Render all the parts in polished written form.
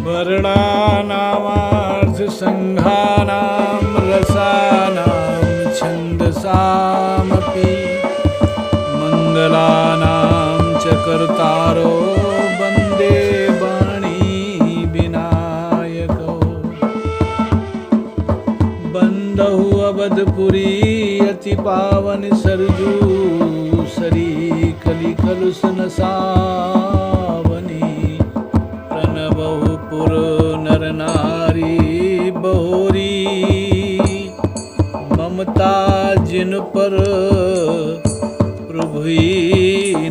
वर्णानामार्थसङ्घानां रसानां छन्दसामपि मङ्गलानां च कर्तारो वन्दे वाणी विनायको। बन्दहु अवधपुरी अति पावन सरजू सरी कली कलुष नसावनी। प्रणबहु पुर नर नारी बहोरी ममता जिन पर प्रभुई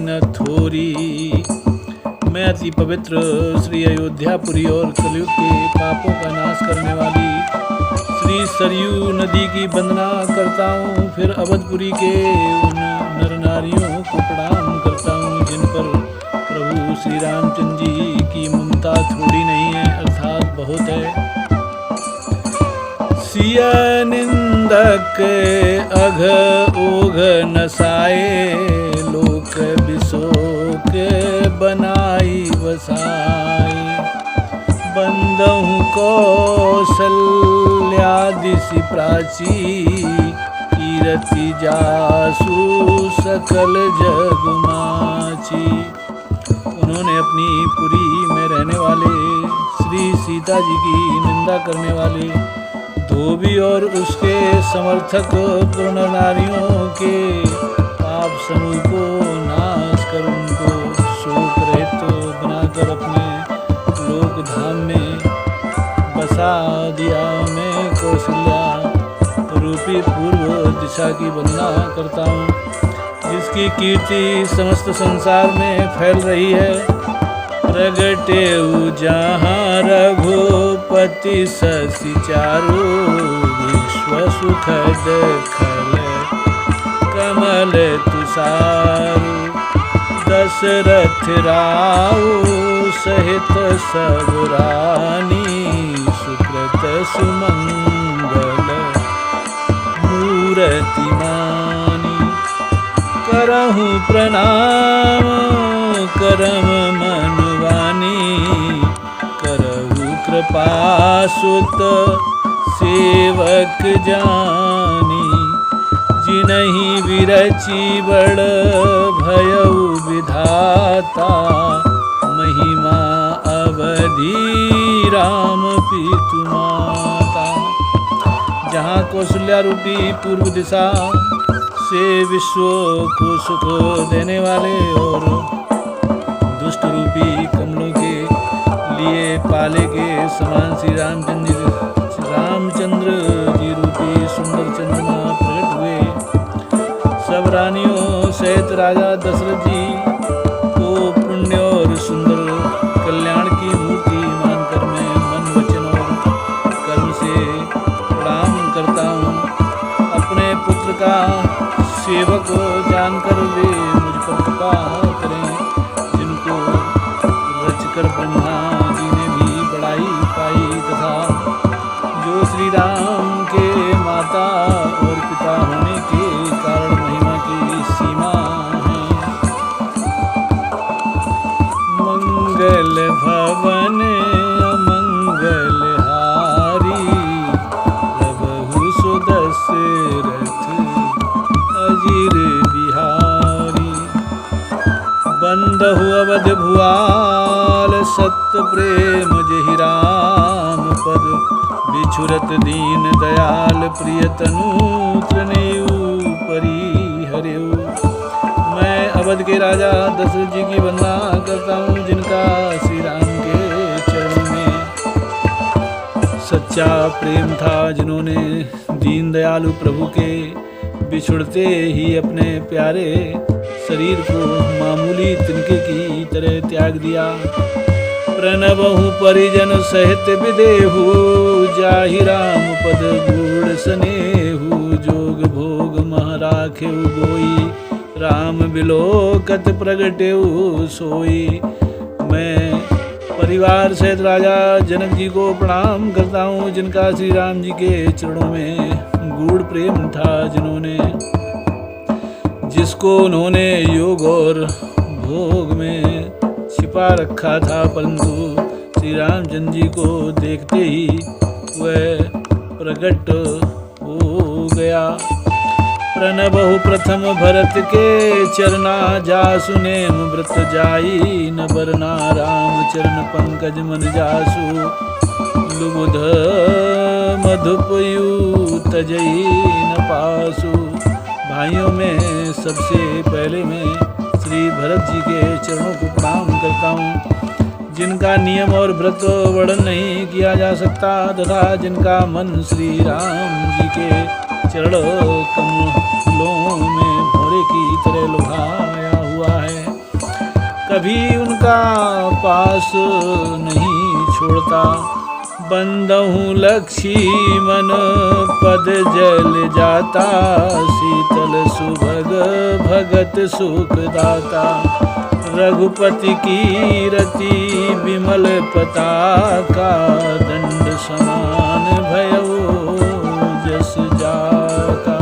न थोरी। मैं अति पवित्र श्री अयोध्यापुरी और कलयुग के पापों का नाश करने वाली श्री सरयू नदी की वंदना करता हूँ। फिर अवधपुरी के उन नर नारियों को प्रणाम करता हूँ जिन पर प्रभु श्री रामचंद्र जी की ममता थोड़ी नहीं है, अर्थात बहुत है। सिया निंदक अघ ओघ नसाए लोक बिशोक बनाई बसाई। बंदहु कौशल्यादिसि प्राची कीरति जासु सकल जगमाची। उन्होंने अपनी पुरी में रहने वाले श्री सीता जी की निंदा करने वाले धोबी और उसके समर्थक पूर्ण नारियों के पाप समूह को नाश कर उनको शोक रहित बनाकर अपने लोक धाम में बसा दिया। मैं कौशल्या रूपी पूर्व दिशा की वंदना करता हूँ जिसकी कीर्ति समस्त संसार में फैल रही है। प्रगटे जहाँ रघुपति शशि चारु विश्व सुखद खल कमल तुषारु। दशरथ राउ सहित सब रानी सुकृत सुमंगल मूरति मानी। करहु प्रणाम करम मनवानी करहु कृपा सुत सेवक जानी। जिनहि विरचि बड़ भयउ विधाता महिमा अवधि राम पितु माता। जहाँ कौशल्या रूपी पूर्व दिशा से विश्व को सुख देने वाले और दुष्ट रूपी कमलों के लिए पाले के समान श्री रामचंद्र जी रूपी सुंदर चंद्रमा प्रकट हुए। सब रानियों सहित राजा दशरथ जी को पुण्य और सुंदर कल्याण की मूर्ति मानकर मैं मन वचन और कर्म से प्रणाम करता हूँ। अपने पुत्र का सेवक जानकर वे मुझ पर कृपा करें जिनको रचकर ब्रह्मा जी ने भी बड़ाई पाई तथा जो श्री राम के माता और पिता होने के कारण महिमा की सीमा है। मंगल भवन अमंगल हारी प्रभु सुदशरथ अजिर बिहारी। बंदहु अवध भुआल सत्य प्रेम जहि राम पद बिछुरत दीन दयाल प्रियतनु तनयु परि हरिउ। मैं अवध के राजा दशरथ जी की वंदना करता हूँ जिनका श्री राम के चरणों में सच्चा प्रेम था। जिन्होंने दीन दयालु प्रभु के बिछुड़ते ही अपने प्यारे शरीर को मामूली तिनके की तरह त्याग दिया। प्रणबहु परिजन सहित विदेहु जाहि राम पद गूढ़ स्नेहु। जोग भोग मह राखेउ गोई राम बिलोकत प्रगटेउ सोई। मैं परिवार सहित राजा जनक जी को प्रणाम करता हूँ जिनका श्री राम जी के चरणों में गूढ़ प्रेम था। जिसको उन्होंने योग और भोग में छिपा रखा था, परंतु श्री रामचंद्र जी को देखते ही वह प्रकट हो गया। प्रणबहु प्रथम भरत के चरना, जासु नेम व्रत जाई न बरना। राम चरण पंकज मन जासु, लुबुध मधुपयु तजई न पासु। भाइयों में सबसे पहले मैं श्री भरत जी के चरणों को प्रणाम करता हूँ, जिनका नियम और व्रत वर्णन नहीं किया जा सकता, तथा जिनका मन श्री राम जी के चरण कमलों में भौरे की तरह लुभाया हुआ है। कभी उनका पास नहीं छोड़ता। बंदहु लक्ष्मण पद जल जाता, शीतल सुभग भगत सुख दाता। रघुपति की रति विमल पताका, दंड समान भयउ जस जाका।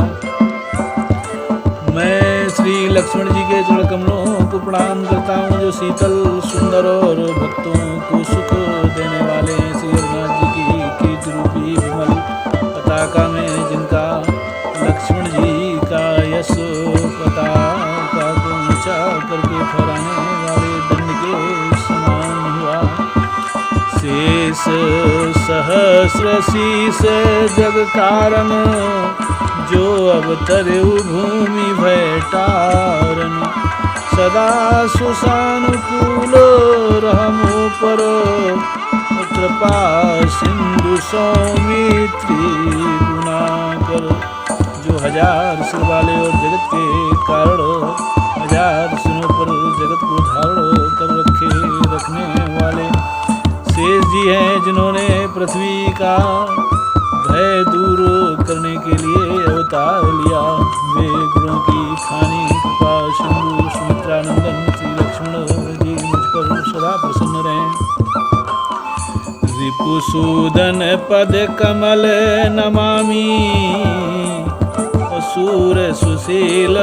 मैं श्री लक्ष्मण जी के चरण कमलों को प्रणाम करता हूँ, जो शीतल सुंदर और भक्तों को सुख देने वाले हैं। श्री रघुनाथ जी की कीर्ति रूपी विमल पताका में जिनका लक्ष्मण जी का यश पताका को ऊंचा करके फहराने वाले दंड के समान हुआ। शेष सहस्र शीस जग कारण, जो अवतरे भूमि भय तारन। सदा सुसानुकूल रहमो पर, कृपा सिंधु सौमित्री गुणाकर। जो हजार सिर वाले और जगत के कारण, हजार सिरों पर जगत को धारण कर रखने वाले शेष जी हैं, जिन्होंने पृथ्वी का भय दूर करने के लिए अवतार लिया। वे गुणों की खानी कृपा सिंधु सुमित्रानंदन श्री लक्ष्मण जी मुझ पर सदा प्रसन्न रहें। रिपुसूदन पद कमल नमामि, असुर सुशील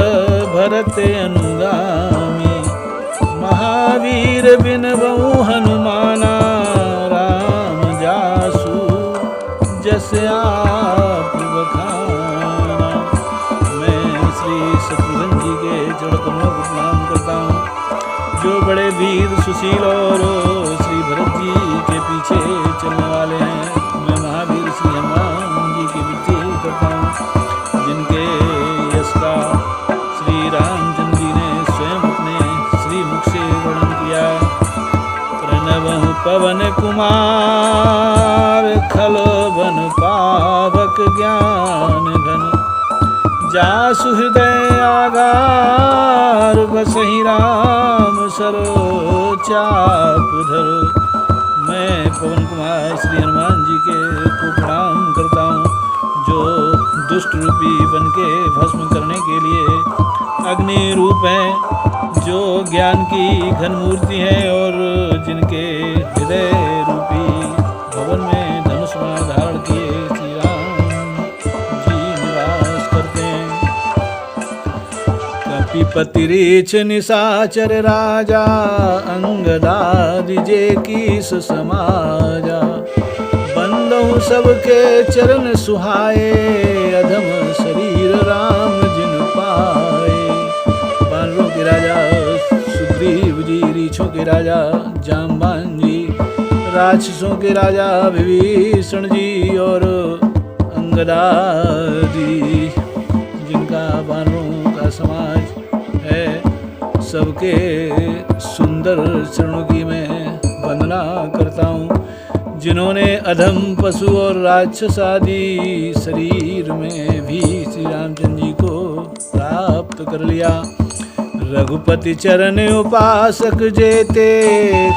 भरत अनुगामी। महावीर बिनबहु हनुमाना, राम जासु जस आप बखाना। मैं श्री शत्रुघ्न जी के चरण कमलों को प्रणाम करता हूँ, जो बड़े वीर सुशील और श्री भरत जी के पीछे चलने वाले हैं। मैं महावीर श्री हनुमान जी की विनती करता हूँ, जिनके यश का श्री रामचंद्र जी ने स्वयं अपने श्री मुख से वर्णन किया। प्रणवहु पवन कुमार, खल बन पावक ज्ञान घन। जासु हृदय आगार, बसहि राम सरो चाप धर। मैं पवन कुमार श्री हनुमान जी के को प्रणाम करता हूँ, जो दुष्ट रूपी वन के भस्म करने के लिए अग्नि रूप हैं, जो ज्ञान की घन मूर्ति हैं, और जिनके हृदय रूपी भवन में धनुष बाण धारण किए श्री राम जी निवास करते हैं। कपिपति रीछ निशाचर राजा, अंगदादि जे कीस समाजा। बंदहु सबके चरण सुहाए, अधम शरीर राम जिन पाए। बानरों के राजा सुग्रीव जी, रीछों के राजा जाम्बान जी, राक्षसों के राजा विभीषण जी, और अंगदादि जिनका बानरों का समाज है, सबके सुंदर चरणों की मैं वंदना करता हूँ, जिन्होंने अधम पशु और राक्षस आदि शरीर में भी श्री रामचंद्र जी को प्राप्त कर लिया। रघुपति चरण उपासक जेते,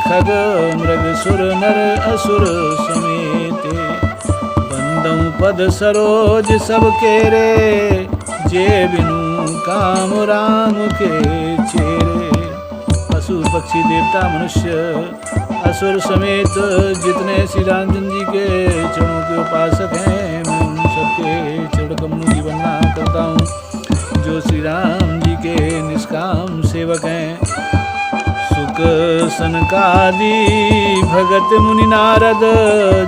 खग मृग सुर नर असुर समेते। बंदहु पद सरोज सब केरे, जे बिनु काम राम के चेरे। पशु पक्षी देवता मनुष्य असुर समेत जितने श्री रामचंद्र जी के चरणों के उपासक हैं, मैं उन सबके चरण कमलों की वंदना करता हूँ, जो श्री राम जी के निष्काम सेवक हैं। सुख शुक सनकादि भगत मुनि नारद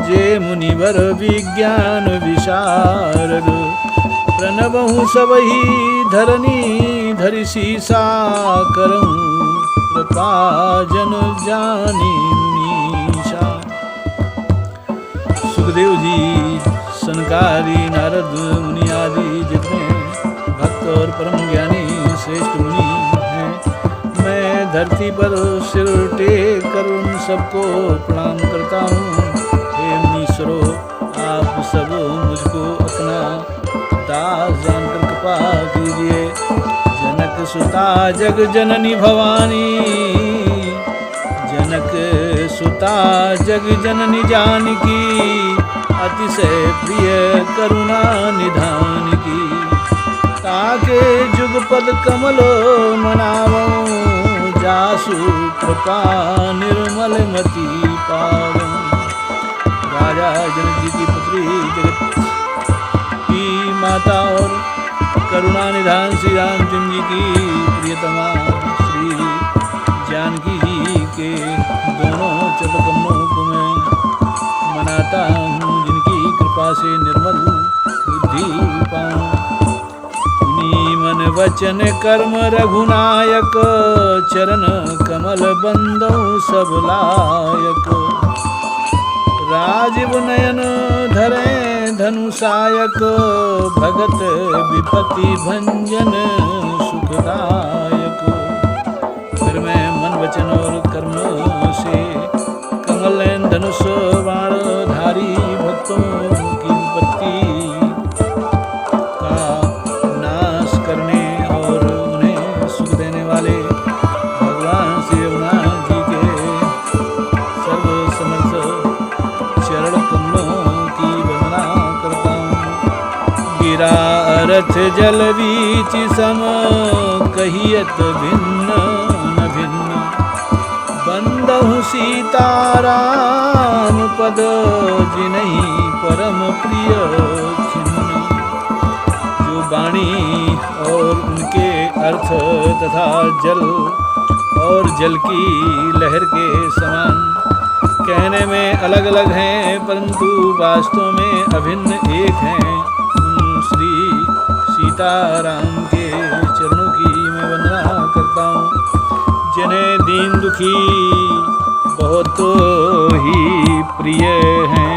जे मुनिवर विज्ञान विशारद प्रणबहु सबहि धरनी धरि सीसा करऊं कृपा जन जानी मुनीषा। सुखदेव जी सनकादि नारद मुनि आदि जितने भक्त और परम ज्ञानी श्रेष्ठ मुनि हैं, मैं धरती पर सिर टेक कर उन सबको प्रणाम करता हूँ। हे मुनीश्वरों, आप सब मुझको अपना दास जानकर कृपा कीजिए। जनक सुता जग जननी भवानी, जनक सुता जग जननी जानकी, अतिशय प्रिय करुणा निधान की। ताके जुग पद कमल मनावो, जासु कृपा निर्मल मति पावो। राजा जनक जी की पुत्री जगत की माता और करुणा निधान श्री रामचंद्र जी की प्रियतमा श्री जानकी जी के दोनों चरण कमलों को मैं मनाता हूँ, जिनकी कृपा से निर्मल बुद्धि पाऊँ। मन वचन कर्म रघुनायक, चरण कमल बंदौ सब लायक। राजीव नयन धरे धनुषायक, भगत विपति भंजन सुखदायक। फिर मैं मन वचन और कर्म से कमल धनुष बाण धारी भक्तों की विपत्ति का नाश करने और उन्हें सुख देने वाले भगवान श्री रघुनाथ जी के सर्व समर्थ चरण कमलों की वंदना करता हूँ। गिरा रथ जल बीच सम, कहियत भिन्न न भिन्न। बंदहु सीताराम पद, जिन्हि परम प्रिय खिन्न। जो वाणी और उनके अर्थ तथा जल और जल की लहर के समान कहने में अलग अलग हैं, परंतु वास्तव में अभिन्न एक हैं। श्री सीताराम के चरणों की मैं वंदना करता हूँ, जिन्हें दीन दुखी बहुत ही प्रिय हैं।